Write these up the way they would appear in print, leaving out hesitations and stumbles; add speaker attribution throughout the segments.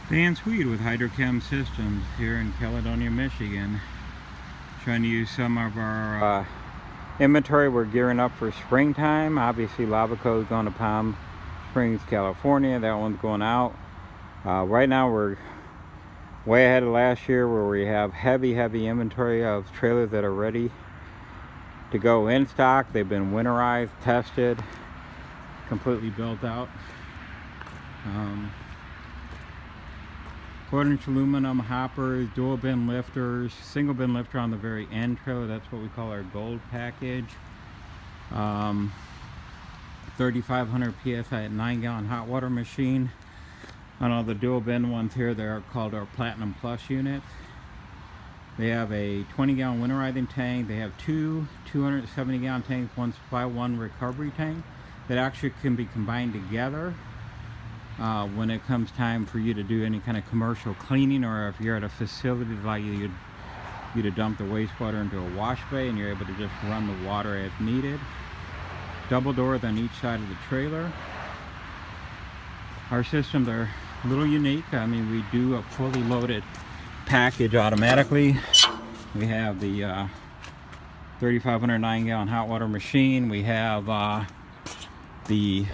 Speaker 1: Dan Swede with Hydrochem Systems here in Caledonia, Michigan. Trying to use some of our inventory. We're gearing up for springtime. Obviously, Lavaco is going to Palm Springs, California. That one's going out. Right now, we're way ahead of last year where we have heavy inventory of trailers that are ready to go in stock. They've been winterized, tested, completely built out. Quarter-inch aluminum hoppers, dual bin lifters, single bin lifter on the very end trailer. That's what we call our gold package. 3,500 PSI 9-gallon hot water machine. On all the dual bin ones here, they're called our Platinum Plus units. They have a 20-gallon winterizing tank. They have two 270-gallon tanks, one supply, one recovery tank, that actually can be combined together when it comes time for you to do any kind of commercial cleaning, or if you're at a facility like you to dump the wastewater into a wash bay and you're able to just run the water as needed. Double doors on each side of the trailer. Our systems are a little unique. I mean, we do a fully loaded package automatically. We have the 3,500 9-gallon hot water machine. We have the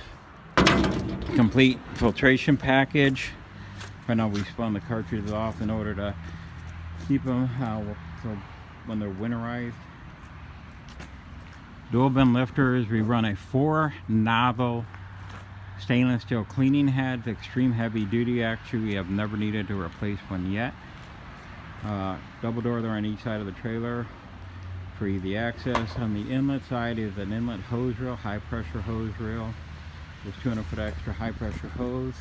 Speaker 1: complete filtration package. Right now we spun the cartridges off in order to keep them so when they're winterized. Dual bin lifters, we run a 4-nozzle stainless steel cleaning head, extreme heavy duty. Actually, we have never needed to replace one yet. Double door there on each side of the trailer for easy access. On the inlet side is an inlet hose reel, high pressure hose reel. There's 200-foot extra high pressure hose.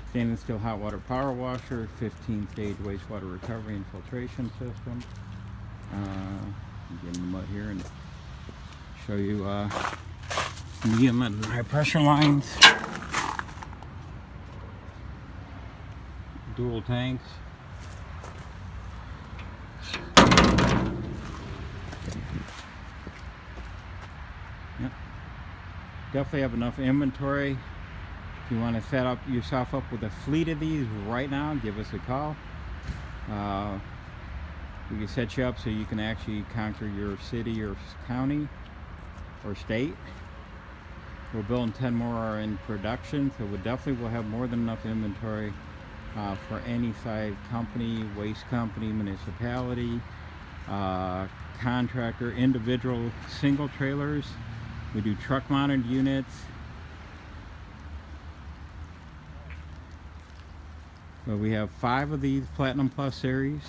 Speaker 1: Stainless steel hot water power washer, 15-stage wastewater recovery and filtration system. Get in the mud here and show you medium and high pressure lines. Dual tanks. Yep. Definitely have enough inventory. If you want to set up yourself up with a fleet of these right now, give us a call. We can set you up so you can actually conquer your city or county or state. We're building 10 more in production, so we definitely will have more than enough inventory for any size company, waste company, municipality, contractor, individual single trailers. We do truck mounted units. So we have 5 of these Platinum Plus series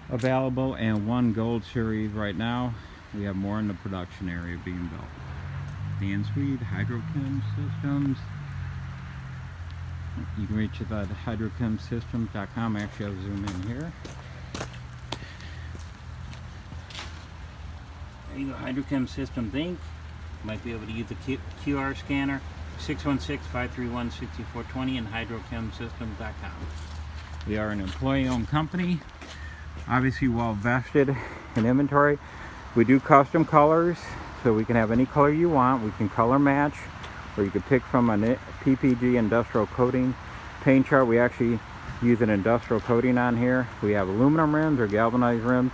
Speaker 1: available and 1 Gold series right now. We have more in the production area being built. Dan Swede, Hydrochem Systems. You can reach us at hydrochemsystems.com. Actually, I'll zoom in here. There you go, Hydrochem Systems Inc. You might be able to use the QR scanner, 616-531-6420 and hydrochemsystems.com. We are an employee-owned company, obviously well vested in inventory. We do custom colors, so we can have any color you want. We can color match, or you can pick from a PPG industrial coating paint chart. We actually use an industrial coating on here. We have aluminum rims or galvanized rims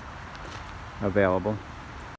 Speaker 1: available.